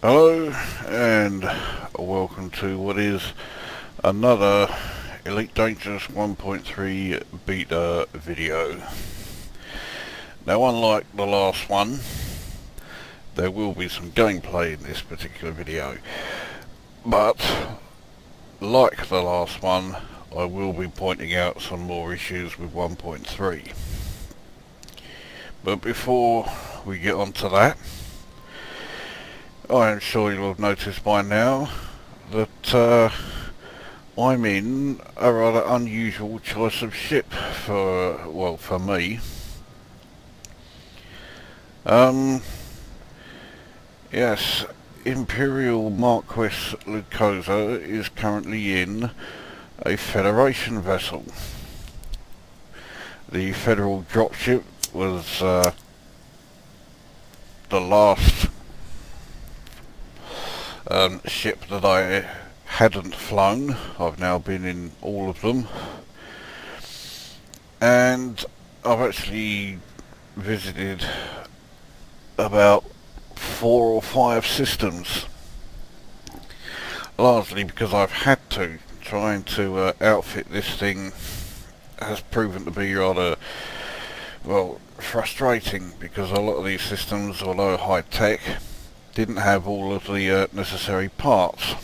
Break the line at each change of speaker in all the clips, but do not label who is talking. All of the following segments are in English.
Hello and welcome to what is another Elite Dangerous 1.3 beta video. Now, unlike the last one, there will be some gameplay in this particular video, but like the last one, I will be pointing out some more issues with 1.3. But before we get on to that, I am sure you'll have noticed by now that I'm in a rather unusual choice of ship for me. Yes, Imperial Marquis Lukozer is currently in a Federation vessel. The Federal Dropship was the last ship that I hadn't flown. I've now been in all of them, and I've actually visited about 4 or 5 systems, largely because I've had to. Trying to outfit this thing has proven to be rather, well, frustrating, because a lot of these systems, although high tech, didn't have all of the necessary parts.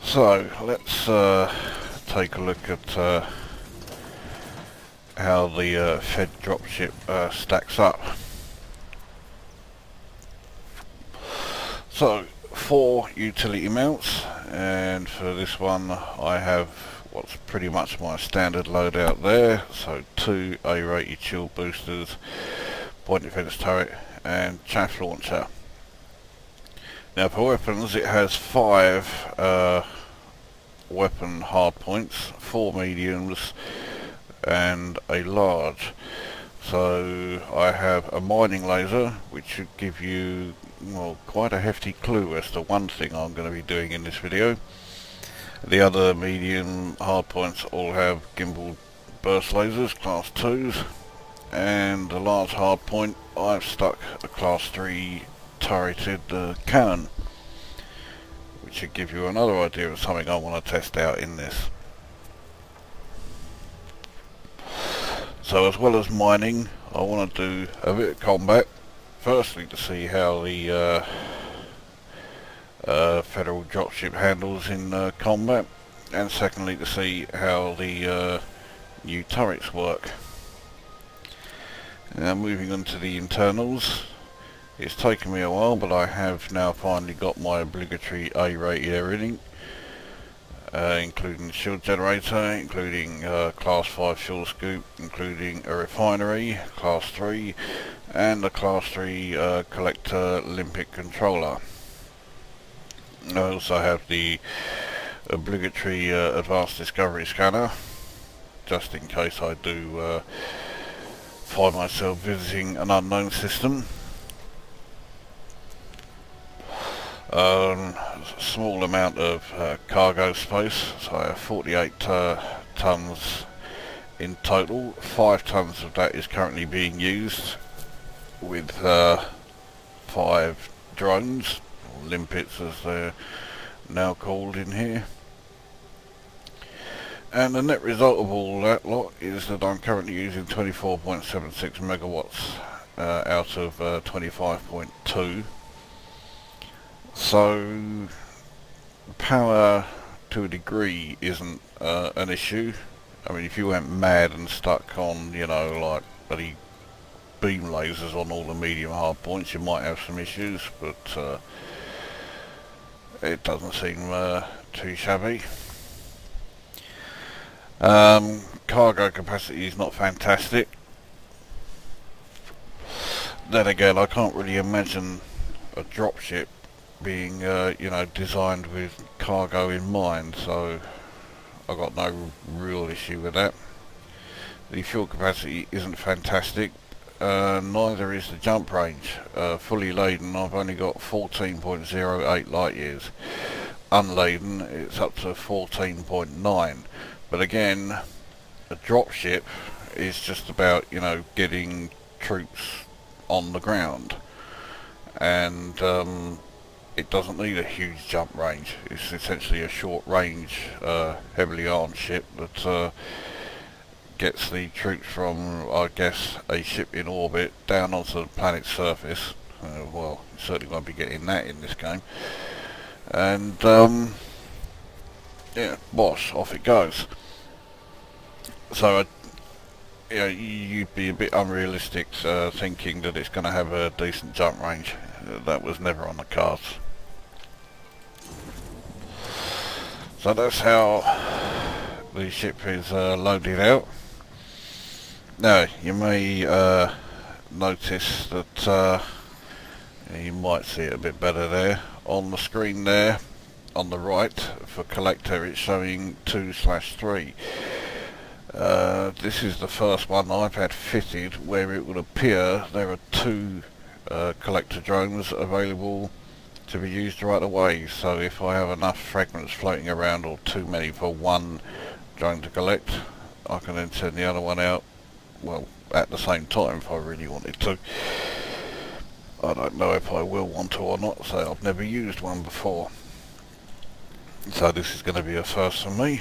So let's take a look at how the Fed Dropship stacks up. So 4 utility mounts, and for this one I have what's pretty much my standard loadout there. So 2 A-rated shield boosters, point defense turret and chaff launcher. Now for weapons, it has 5 weapon hardpoints, 4 mediums and a large. So I have a mining laser, which should give you, well, quite a hefty clue as to one thing I'm going to be doing in this video. The other medium hardpoints all have gimbal burst lasers, class 2s, and the large hardpoint I've stuck a class 3 turreted cannon, which should give you another idea of something I want to test out in this. So as well as mining, I want to do a bit of combat, firstly to see how the Federal Dropship handles in combat, and secondly to see how the new turrets work. Now moving on to the internals, it's taken me a while, but I have now finally got my obligatory A-rated everything, including the shield generator, including class 5 fuel scoop, including a refinery, class 3, and a class 3 collector limpet controller. I also have the obligatory advanced discovery scanner, just in case I do find myself visiting an unknown system. Small amount of cargo space, so I have 48 tons in total. 5 tons of that is currently being used with 5 drones, or limpets as they're now called in here. And the net result of all that lot is that I'm currently using 24.76 megawatts out of 25.2. So power to a degree isn't an issue. I mean, if you went mad and stuck on, you know, like bloody beam lasers on all the medium hard points, you might have some issues, but it doesn't seem too shabby. Cargo capacity is not fantastic. Then again, I can't really imagine a dropship being, you know, designed with cargo in mind, so I've got no real issue with that. The fuel capacity isn't fantastic, neither is the jump range. Fully laden, I've only got 14.08 light years. Unladen, it's up to 14.9. But again, a dropship is just about, you know, getting troops on the ground. and it doesn't need a huge jump range. It's essentially a short range, heavily armed ship that gets the troops from, I guess, a ship in orbit down onto the planet's surface. Well, you certainly won't be getting that in this game. And yeah, bosh, off it goes. So you know, you'd be a bit unrealistic thinking that it's going to have a decent jump range. That was never on the cards. So that's how the ship is loaded out. Now, you may notice that you might see it a bit better there. On the screen there, on the right, for collector, it's showing 2/3. This is the first one I've had fitted where it would appear there are 2 collector drones available to be used right away. So if I have enough fragments floating around, or too many for one drone to collect, I can then send the other one out, well, at the same time if I really wanted to. I don't know if I will want to or not, so I've never used one before. So this is going to be a first for me.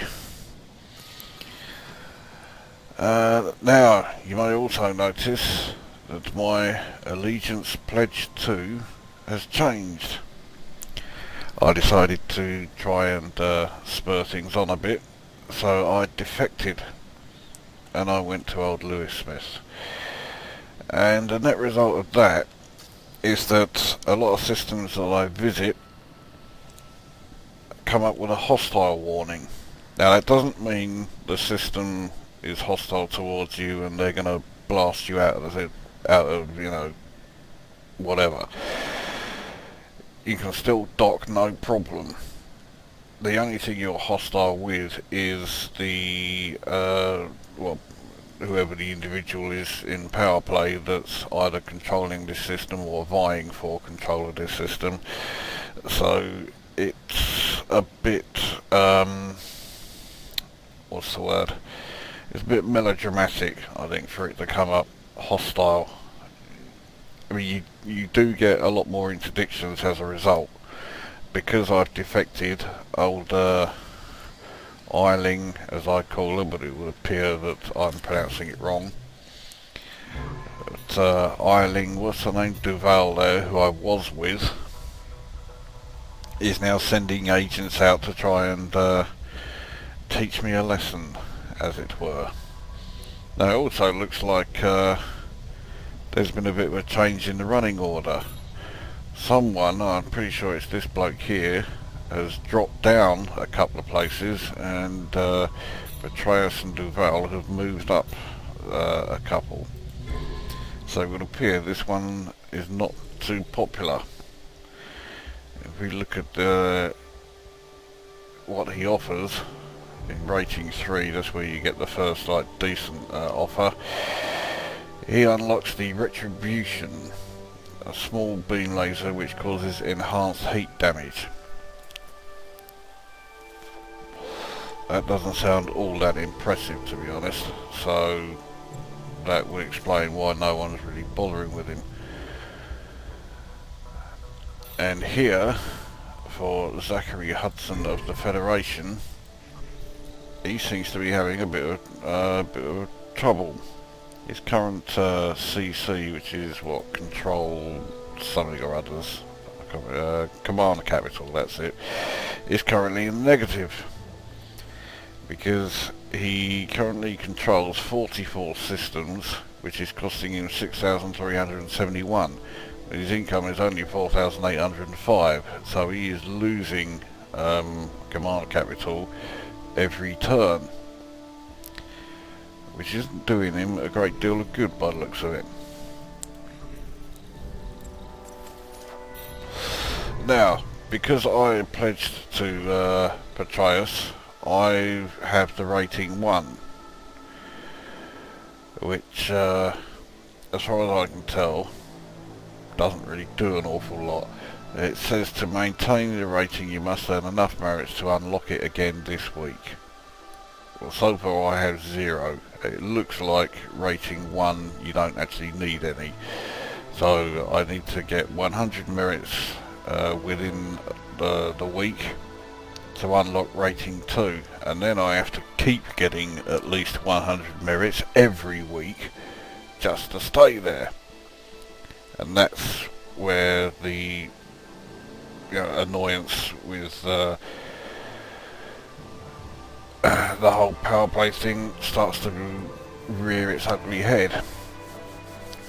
Now, you may also notice that my allegiance pledge to has changed. I decided to try and spur things on a bit, so I defected and I went to old Lewis Smith. And the net result of that is that a lot of systems that I visit come up with a hostile warning. Now, that doesn't mean the system is hostile towards you and they're going to blast you out of you know, whatever. You can still dock, no problem. The only thing you're hostile with is the well, whoever the individual is in power play that's either controlling this system or vying for control of this system. So it's a bit what's the word? It's a bit melodramatic, I think, for it to come up hostile. I mean, you do get a lot more interdictions as a result. Because I've defected, old Aisling, as I call her, but it would appear that I'm pronouncing it wrong. But Aisling, what's her name, Duval there, who I was with, is now sending agents out to try and teach me a lesson, as it were. Now, it also looks like there's been a bit of a change in the running order. Someone, I'm pretty sure it's this bloke here, has dropped down a couple of places, and Patreus and Duval have moved up a couple. So it would appear this one is not too popular. If we look at what he offers in rating 3, that's where you get the first like decent offer. He unlocks the Retribution, a small beam laser which causes enhanced heat damage. That doesn't sound all that impressive, to be honest, so that would explain why no one's really bothering with him. And here, for Zachary Hudson of the Federation, he seems to be having a bit of trouble. His current CC, which is what, control something or others, command capital, that's it, is currently in the negative. Because he currently controls 44 systems, which is costing him 6,371. His income is only 4,805, so he is losing command capital every turn, which isn't doing him a great deal of good by the looks of it. Now, because I pledged to Patreus, I have the rating 1, which, as far as I can tell, doesn't really do an awful lot. It says to maintain the rating you must earn enough merits to unlock it again this week. Well, so far I have 0. It looks like rating 1 you don't actually need any. So I need to get 100 merits within the week to unlock rating 2, and then I have to keep getting at least 100 merits every week just to stay there. And that's where the annoyance with the whole power play thing starts to rear its ugly head,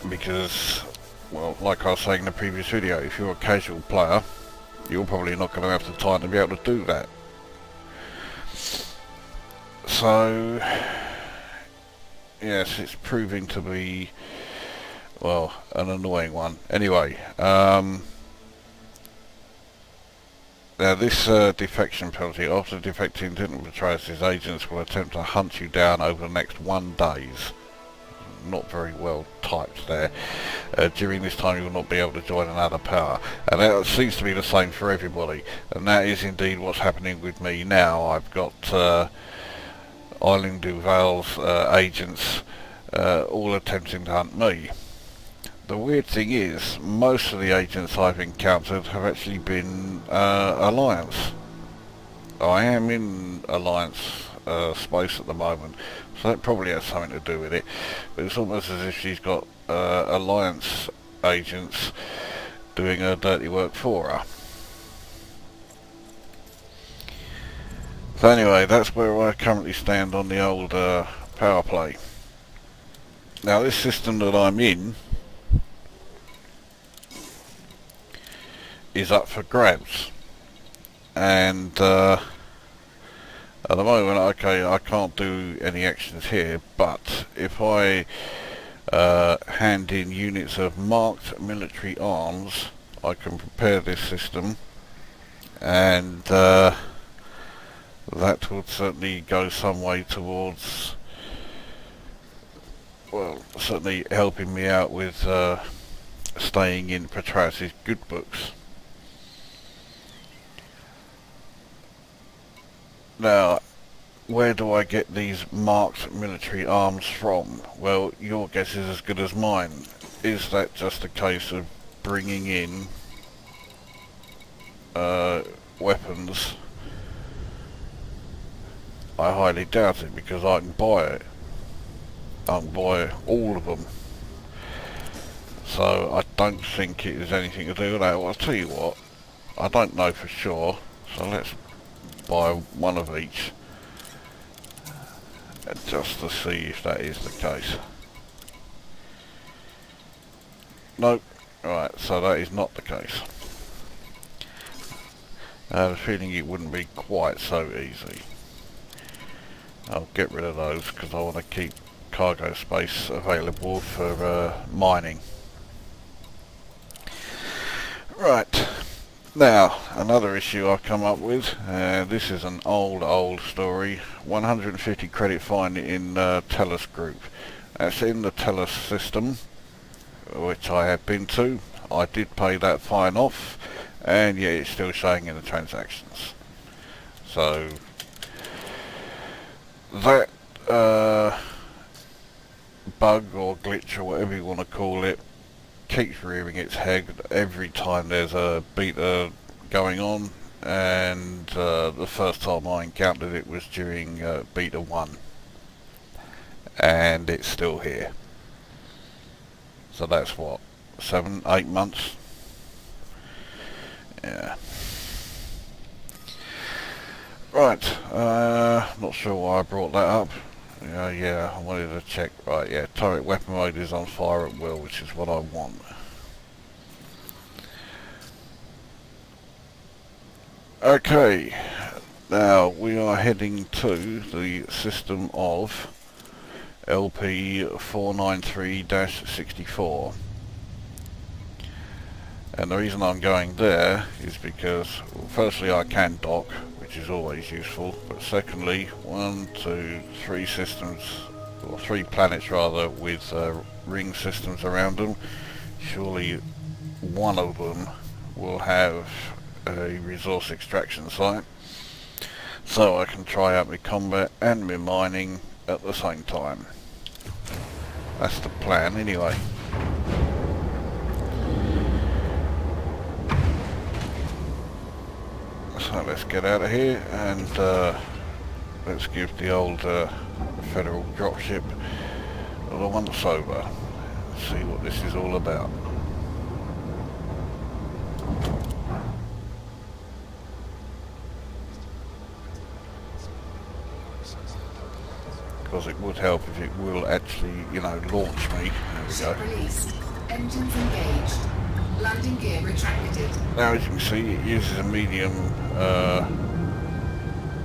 because, well, like I was saying in the previous video, if you're a casual player, you're probably not going to have the time to be able to do that. So yes, it's proving to be, well, an annoying one. Anyway, now this defection penalty, after defecting, Patreus' agents will attempt to hunt you down over the next 1 day. Not very well typed there. During this time you will not be able to join another power, and that seems to be the same for everybody, and that is indeed what's happening with me now. I've got Aisling Duval's agents all attempting to hunt me. The weird thing is, most of the agents I've encountered have actually been Alliance. I am in Alliance space at the moment, so that probably has something to do with it, but it's almost as if she's got Alliance agents doing her dirty work for her. So anyway, that's where I currently stand on the old power play. Now this system that I'm in is up for grabs, and at the moment, okay, I can't do any actions here, but if I hand in units of marked military arms, I can prepare this system, and that would certainly go some way towards, well, certainly helping me out with staying in Patreus' good books. Now, where do I get these marked military arms from? Well, your guess is as good as mine. Is that just a case of bringing in weapons? I highly doubt it, because I can buy it. I can buy all of them. So I don't think it is anything to do with that. Well, I'll tell you what, I don't know for sure, so let's buy one of each, just to see if that is the case. Nope. Right, so that is not the case. I have a feeling it wouldn't be quite so easy. I'll get rid of those because I want to keep cargo space available for mining. Right. Now, another issue I've come up with, this is an old story, 150 credit fine in Tellus Group. That's in the Tellus system, which I have been to. I did pay that fine off, and yet it's still showing in the transactions. So, that bug or glitch or whatever you want to call it keeps rearing its head every time there's a beta going on, and the first time I encountered it was during beta 1, and it's still here. So that's what, 7-8 months? Yeah. Right, not sure why I brought that up. Yeah, I wanted to check. Right, yeah, turret weapon mode is on fire at will, which is what I want. Okay, now we are heading to the system of LP 493-64. And the reason I'm going there is because, well, firstly I can dock, which is always useful, but secondly, 1, 2, 3 systems, or 3 planets rather, with ring systems around them. Surely one of them will have a resource extraction site, so I can try out my combat and my mining at the same time. That's the plan anyway. so let's get out of here and let's give the old Federal Dropship a once over. See what this is all about. Because it would help if it will actually, you know, launch me. There we go.
Released. Engines engaged. Landing gear retracted.
Now as you can see, it uses a medium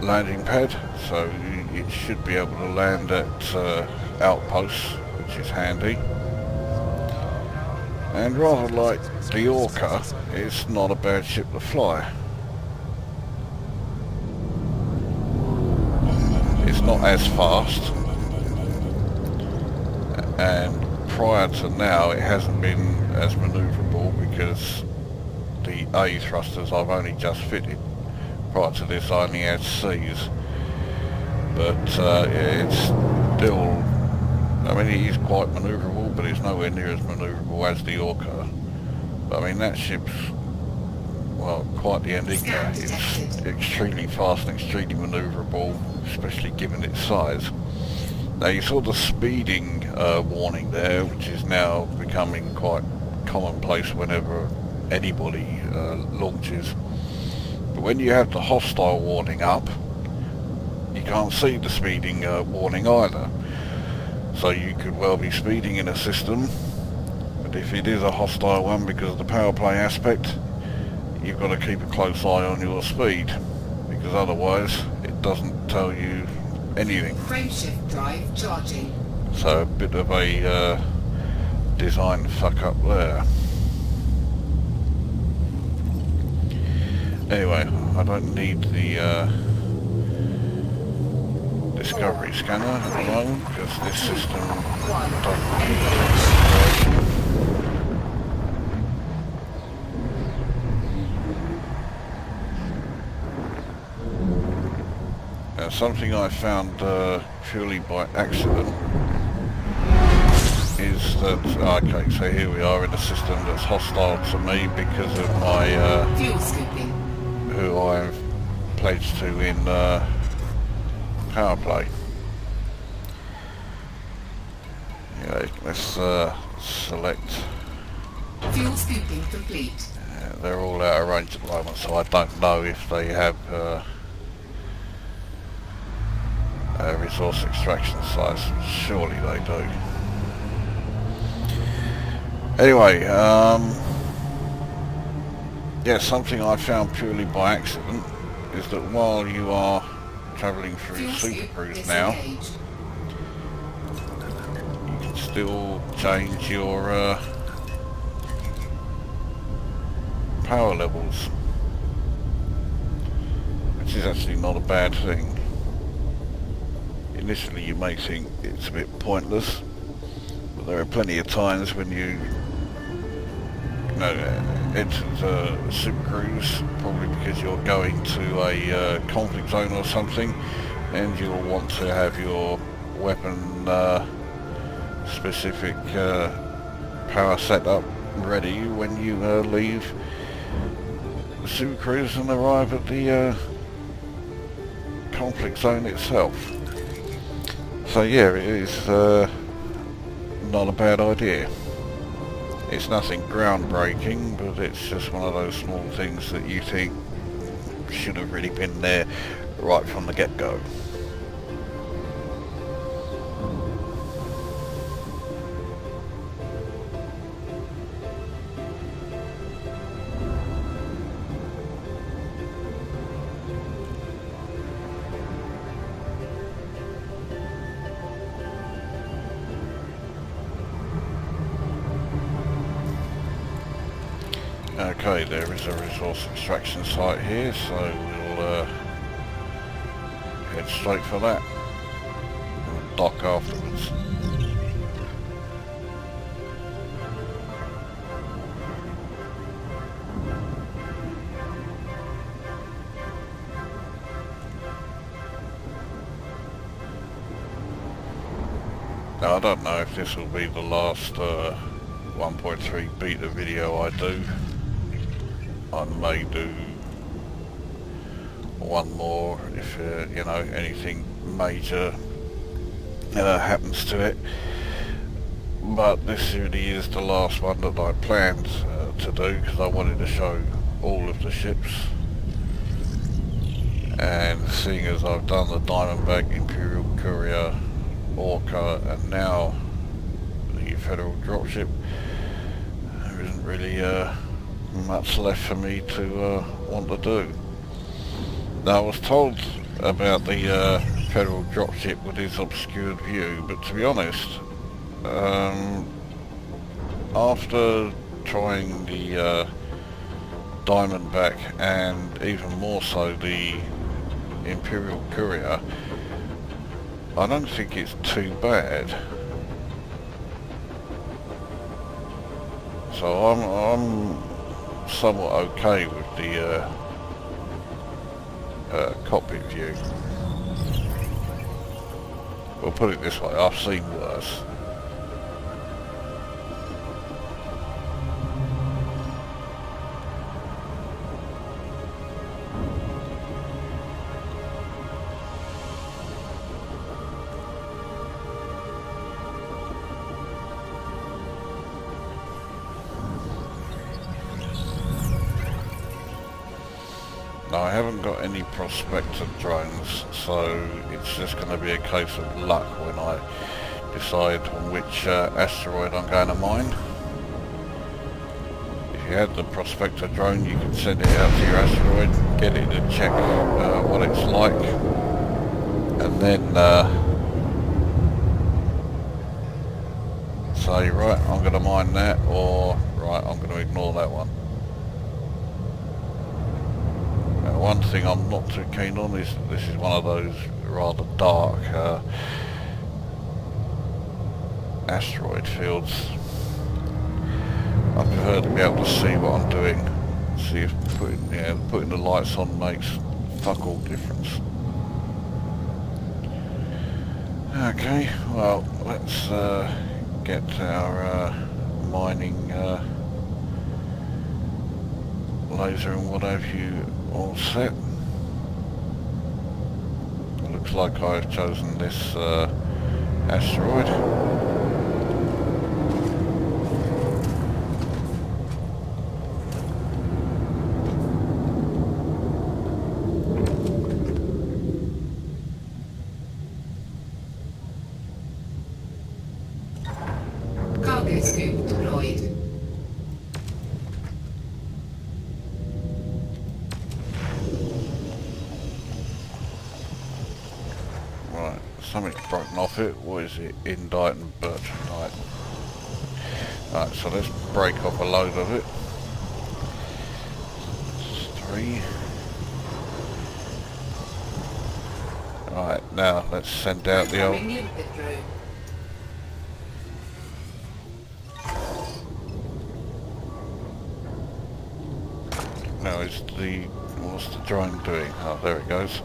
landing pad, so it should be able to land at outposts, which is handy. And rather like the Orca, it's not a bad ship to fly. It's not as fast, and prior to now it hasn't been as manoeuvrable because the A thrusters I've only just fitted. Prior to this I only had C's, but yeah, it's still, I mean, it is quite manoeuvrable, but it's nowhere near as manoeuvrable as the Orca. But I mean, that ship's, well, quite the Enigma. It's extremely fast and extremely manoeuvrable, especially given its size. Now you saw the speeding warning there, which is now becoming quite commonplace whenever anybody launches. But when you have the hostile warning up, you can't see the speeding warning either. So you could well be speeding in a system, but if it is a hostile one because of the power play aspect, you've got to keep a close eye on your speed, because otherwise it doesn't tell you anything.
Frameshift drive charging.
So a bit of a design fuck up there. Anyway, I don't need the discovery scanner at the moment because this system doesn't need narration. Now something I found purely by accident is that, okay, so here we are in a system that's hostile to me because of my
Fuel scooping.
who I've pledged to in power play. Yeah, let's select.
Fuel scooping complete.
They're all out of range at the moment, so I don't know if they have resource extraction sites. Surely they do. Anyway, yeah, something I found purely by accident is that while you are travelling through Super Cruise now, you can still change your power levels, which is actually not a bad thing. Initially you may think it's a bit pointless, but there are plenty of times when you enter the Super Cruise, probably because you're going to a conflict zone or something, and you'll want to have your weapon specific power setup ready when you leave the Super Cruise and arrive at the conflict zone itself. So yeah, it is not a bad idea. It's nothing groundbreaking, but it's just one of those small things that you think should have really been there right from the get-go. Okay, there is a resource extraction site here, so we'll head straight for that. We'll dock afterwards. Now I don't know if this will be the last 1.3 beta video I do. I may do one more if you know, anything major happens to it. But this really is the last one that I planned to do, because I wanted to show all of the ships. And seeing as I've done the Diamondback, Imperial Courier, Orca, and now the Federal Dropship, there isn't really much left for me to want to do. Now, I was told about the Federal Dropship with its obscured view, but to be honest, after trying the Diamondback and even more so the Imperial Courier, I don't think it's too bad. So I'm somewhat okay with the cockpit view. We'll put it this way, I've seen worse. Now, I haven't got any prospector drones, so it's just going to be a case of luck when I decide on which asteroid I'm going to mine. If you had the prospector drone, you could send it out to your asteroid, get it to check what it's like, and then say, right, I'm going to mine that, or right, I'm going to ignore that one. One thing I'm not too keen on is this is one of those rather dark asteroid fields. I prefer to be able to see what I'm doing, see if putting the lights on makes fuck all difference. Okay, well, let's get our mining laser and what have you all set. It looks like I've chosen this asteroid.
Cargo scoop deployed.
Something's broken off it. What is it? Indite and Bertrandite. Right, so let's break off a load of it. 3. Right, now let's send out the old... Now is the... what's the drone doing? Oh, there it goes.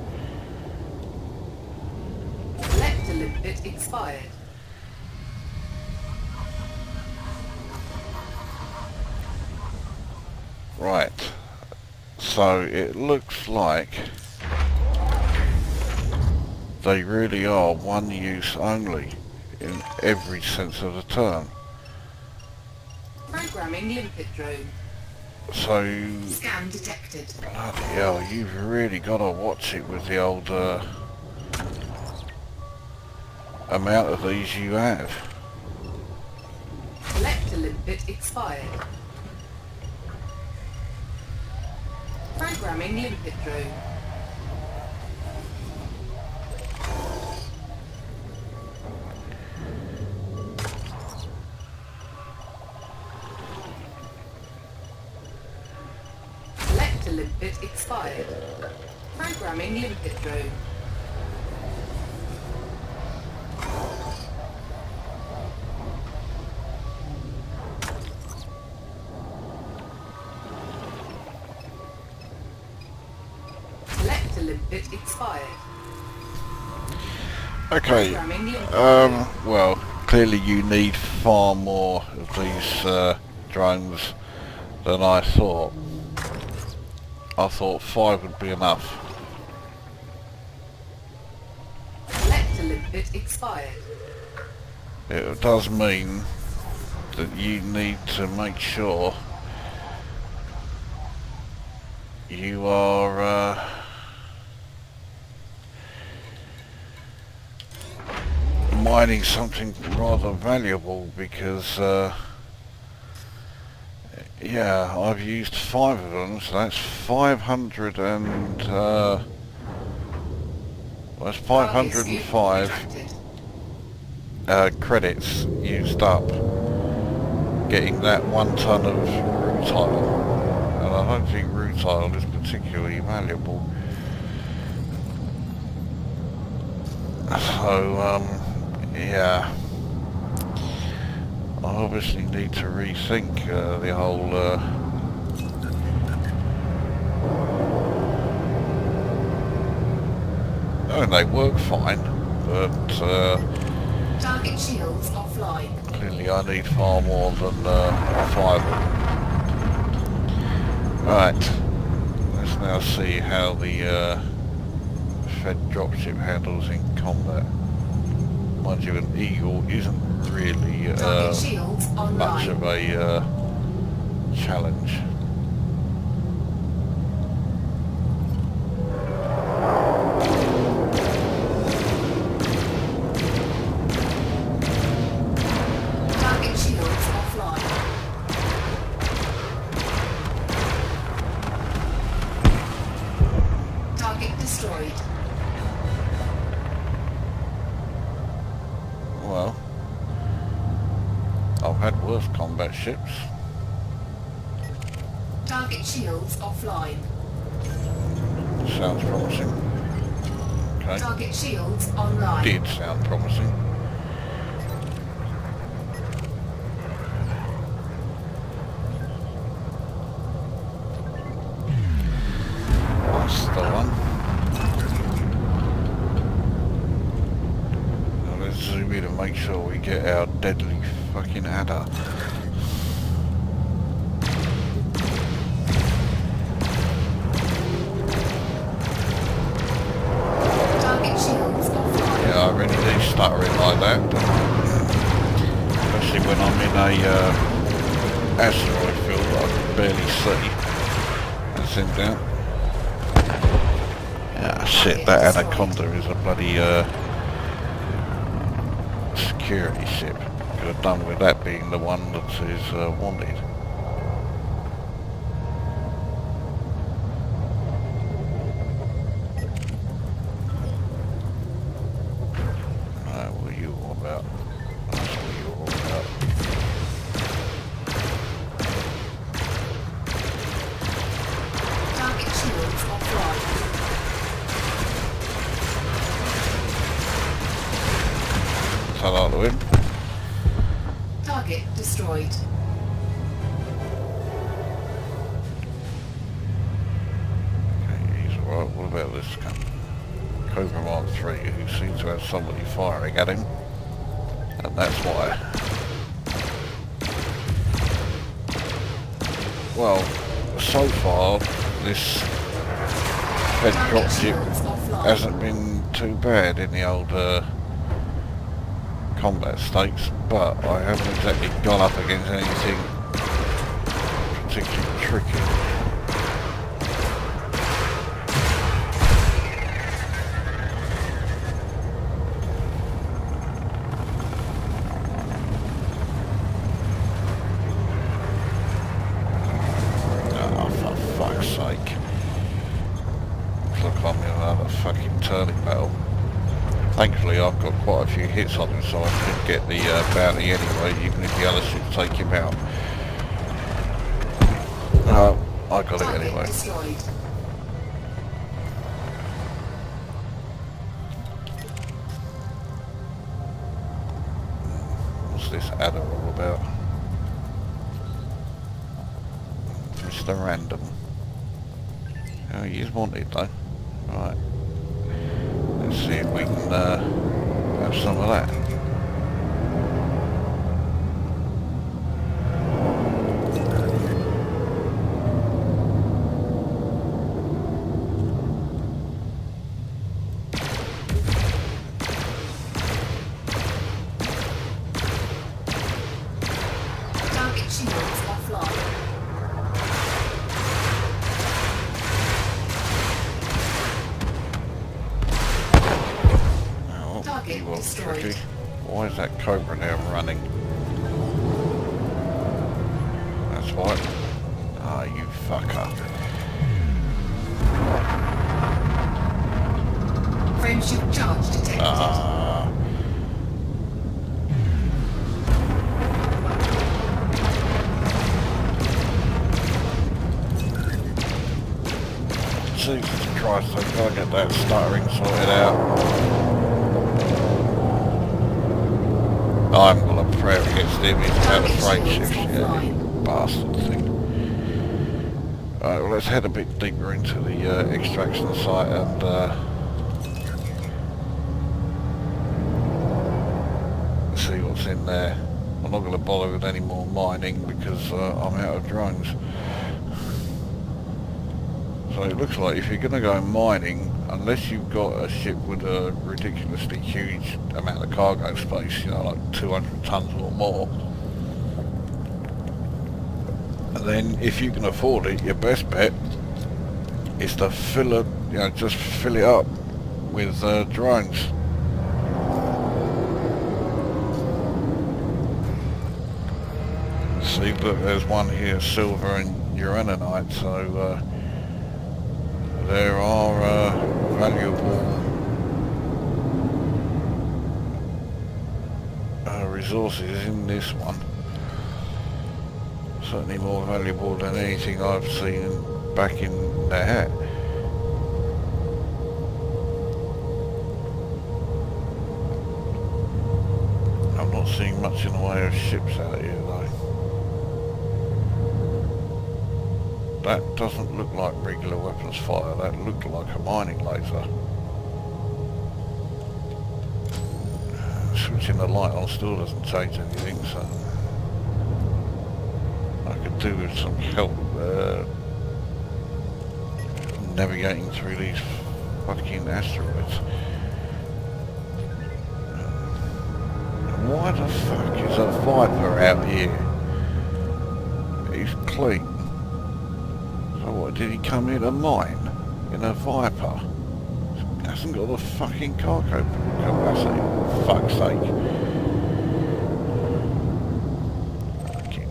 Limpet expired.
Right, so it looks like they really are one use only in every sense of the term.
Programming limpet drone.
So,
Scan detected.
Bloody hell, you've really got to watch it with the old amount of these you have.
Collector limpet expired. Programming limpet drone. Collector limpet expired. Programming limpet drone. Limpet expired.
Okay, well, clearly you need far more of these drones than I thought. I thought 5 would be enough.
limpet expired.
It does mean that you need to make sure you are mining something rather valuable, because yeah, I've used 5 of them, so that's 500 and that's 505 credits used up getting that 1 ton of rutile, and I don't think rutile is particularly valuable. So yeah, I obviously need to rethink the whole I mean, they work fine, but
target shields offline.
clearly I need far more than 5 of them. Right, let's now see how the Fed Dropship handles in combat. Mind you, an Eagle isn't really
Target shields
much
online.
of a challenge.
Target shields offline. Target destroyed.
Well, I've had worse combat ships.
Target shields offline.
Sounds promising. Okay,
Target shields online.
did sound promising. That's the one. Now let's zoom in and make sure we get our deadly fucking adder.
Target shields offline.
Yeah, I really do stutter it like that, especially when I'm in a asteroid field that I can barely see. That's him down. Yeah, shit, that Anaconda is a bloody security ship. Could have done with that being the one that is wanted. Right, what are you all about? That's what you're all about.
Target shields offline.
Hello to him.
Target destroyed.
Okay, he's alright. What about this Cobra Mark III, who seems to have somebody firing at him? And that's why. Well, so far, this Fed
Target
Dropship
shields offline.
hasn't been too bad in the old combat stakes, but I haven't exactly gone up against anything particularly tricky. Oh, for fuck's sake. Looks like I'm in another fucking turning battle. Thankfully I've got quite a few hits on him, so I could get the bounty anyway, even if the other ships take him out. I got it
Target
anyway.
destroyed.
What's this adder all about? Mr. Random. Oh, he is wanted though. Right. Let's see if we can have some of that.
destroyed.
tricky. Why is that Cobra now running? That's right. Ah, you fucker.
Frameshift charge detected.
Ah. Jesus Christ, I've got to get that stuttering sorted out. I haven't got a prayer against him, he's about the frame shift, yeah, bastard thing. Alright, well let's head a bit deeper into the extraction site and see what's in there. I'm not going to bother with any more mining because I'm out of drones. So it looks like if you're going to go mining, unless you've got a ship with a ridiculously huge amount of cargo space, you know, like 200 tons or more, and then if you can afford it, your best bet is to fill it, you know, just fill it up with drones. See, look, there's one here, silver and uraninite, so there are valuable resources in this one. Certainly more valuable than anything I've seen back in the hat. I'm not seeing much in the way of ships out here though. That doesn't look like regular weapons fire, that looked like a mining laser. Switching the light on still doesn't change anything, so I could do with some help navigating through these fucking asteroids. Why the fuck is a Viper out here? He's clean. So what, did he come here to mine in a Viper? Hasn't got a fucking cargo capacity, for fuck's sake. Fucking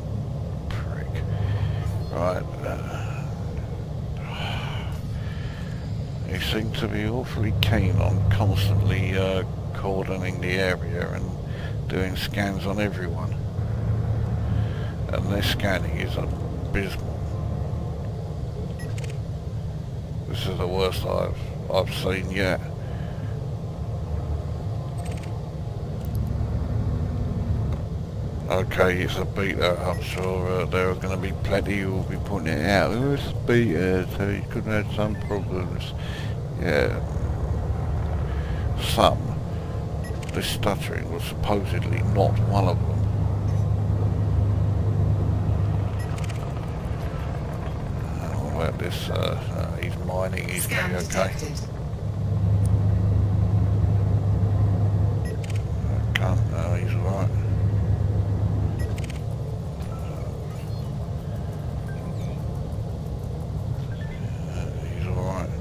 prick. Right. He seemed to be awfully keen on constantly cordoning the area and doing scans on everyone. And their scanning is abysmal. This is the worst I've seen yet. Okay, it's a beta. I'm sure there are going to be plenty who will be putting it out. Oh, it's a beta, so you could have had some problems. Yeah. Some. This stuttering was supposedly not one of them. What about this? He's mining, he's going to be okay. Can't, no, he's alright. He's alright.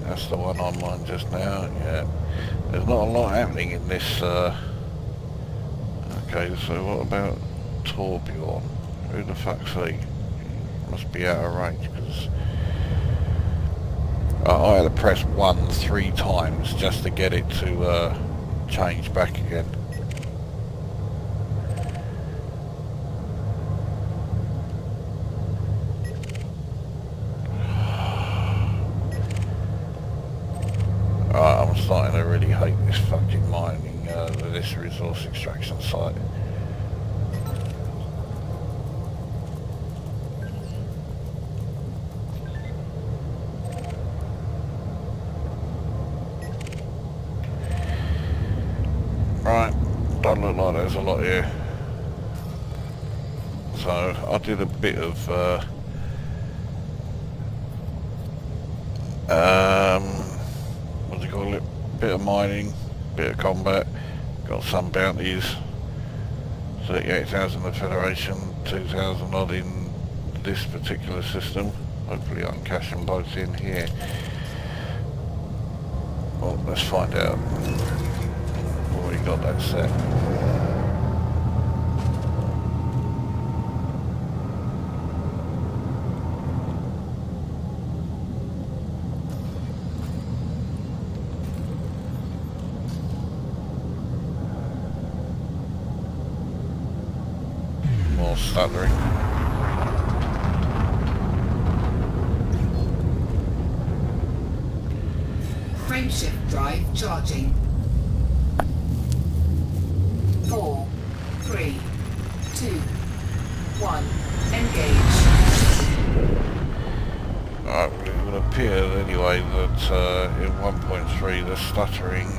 That's the one on mine just now, yeah. There's not a lot happening in this, okay, so what about Torbjorn? Who the fuck's he? Must be out of range, because I had to press 1 3 times just to get it to change back again. I'm starting to really hate this fucking mining, this resource extraction site. Right, doesn't look like there's a lot here. So I did a bit of what do you call it? Bit of mining, bit of combat, got some bounties, 38,000 in the Federation, 2,000 odd in this particular system. Hopefully I can cash them both in here. Well, let's find out. Already got that set. More stuttering.
Frameshift drive charging. 4, 3, 2, 1. Engage.
It would appear anyway that in 1.3 the stuttering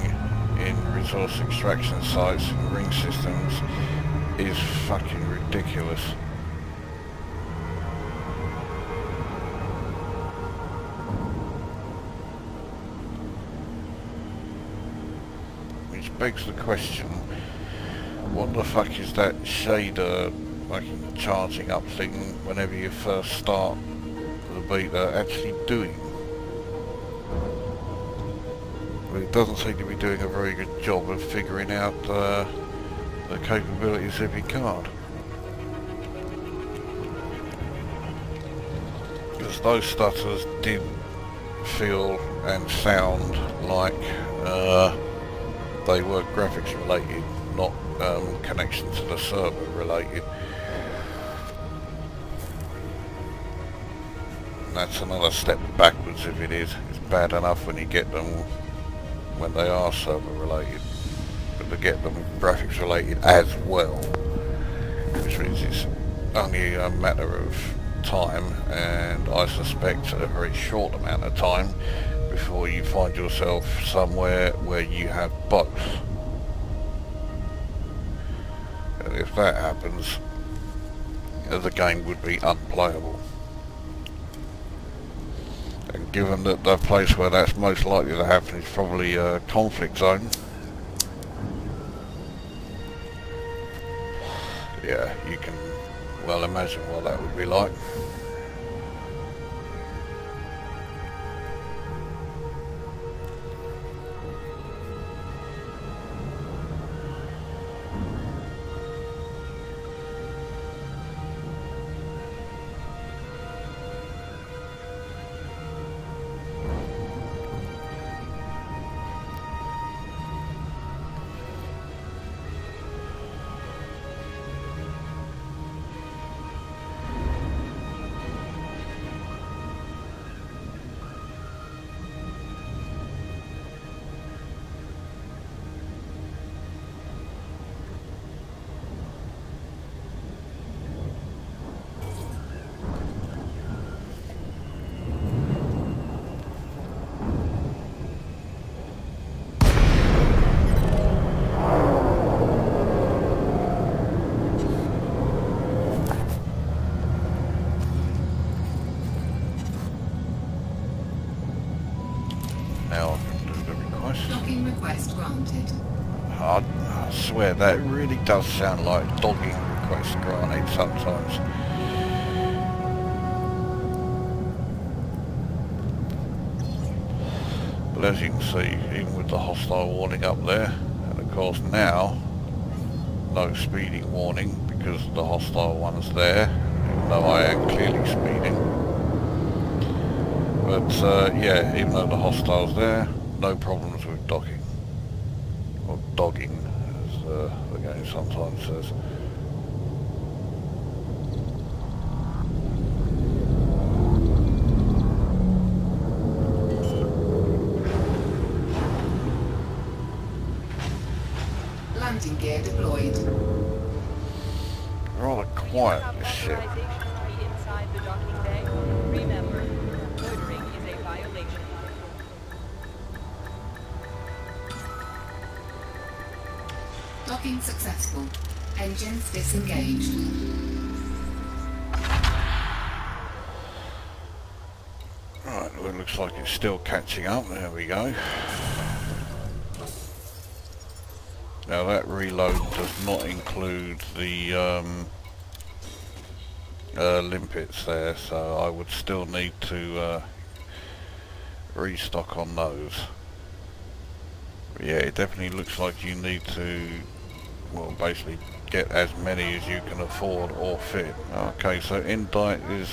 in resource extraction sites and ring systems is fucking ridiculous. Which begs the question, what the fuck is that shader fucking charging up thing whenever you first start the beta actually doing? Well, it doesn't seem to be doing a very good job of figuring out the capabilities of your card. Because those stutters did feel and sound like they were graphics related, not connection to the server related. And that's another step backwards if it is. It's bad enough when you get them when they are server related, but to get them graphics related as well, which means it's only a matter of time, and I suspect a very short amount of time before you find yourself somewhere where you have both. And if that happens, the game would be unplayable. And given that the place where that's most likely to happen is probably a conflict zone, yeah, you can well imagine what that would be like. Now I can do the request.
Docking request granted.
I swear that really does sound like dogging request granted sometimes. But as you can see, even with the hostile warning up there, and of course now, no speeding warning because the hostile one's there, even though I am clearly speeding. But yeah, even though the hostile's there, no problems with docking. Or dogging, as the game sometimes says.
Landing gear deployed.
Rather quiet, this ship.
Inside the docking bay. Remember, loitering is a violation.
Docking successful. Engines disengaged.
Right, well, it looks like it's still catching up. There we go. Now that reload does not include the limpets there, so I would still need to restock on those. Yeah, it definitely looks like you need to, well, basically get as many as you can afford or fit. Okay, so indite is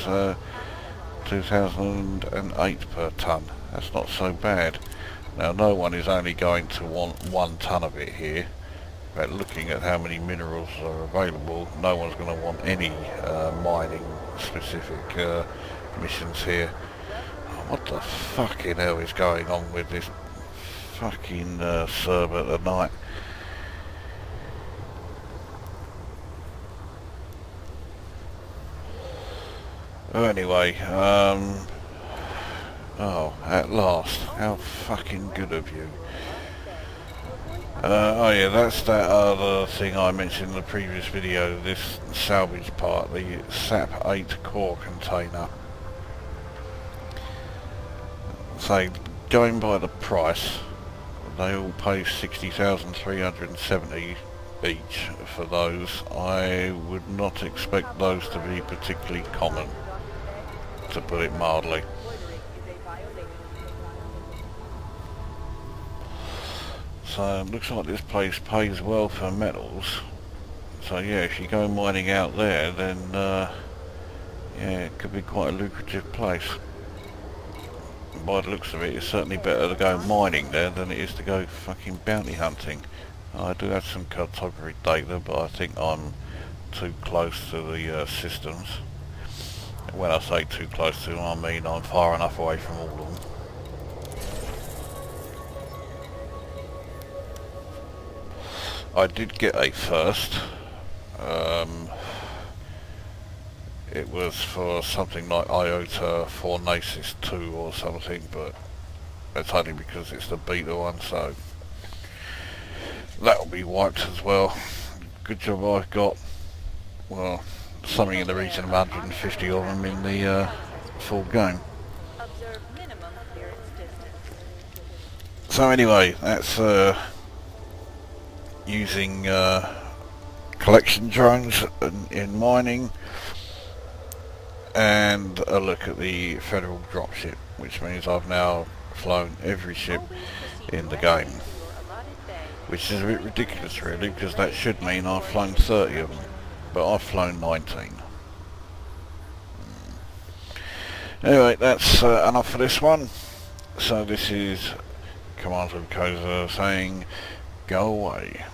2008 per tonne. That's not so bad. Now, no one is only going to want 1 tonne of it here, but looking at how many minerals are available, no one's going to want any mining specific missions here. Oh, what the fucking hell is going on with this fucking server tonight? Oh, anyway, oh, at last. How fucking good of you. Oh yeah, that's that other thing I mentioned in the previous video, this salvage part, the SAP 8 core container. So, going by the price, they all pay 60,370 each for those. I would not expect those to be particularly common, to put it mildly. So it looks like this place pays well for metals. So yeah, if you go mining out there, then yeah, it could be quite a lucrative place. And by the looks of it, it's certainly better to go mining there than it is to go fucking bounty hunting. I do have some cartography data, but I think I'm too close to the systems. When I say too close to them, I mean I'm far enough away from all of them. I did get a first. It was for something like IOTA Fornacis 2 or something, but that's only because it's the beta one, so that'll be wiped as well. Good job I've got, well, something in the region of 150 of them in the full game. So anyway, that's using collection drones in mining, and a look at the Federal Dropship, which means I've now flown every ship in the game, which is a bit ridiculous really, because that should mean I've flown 30 of them, but I've flown 19. Anyway, that's enough for this one. So this is Commander Lukozer saying, go away.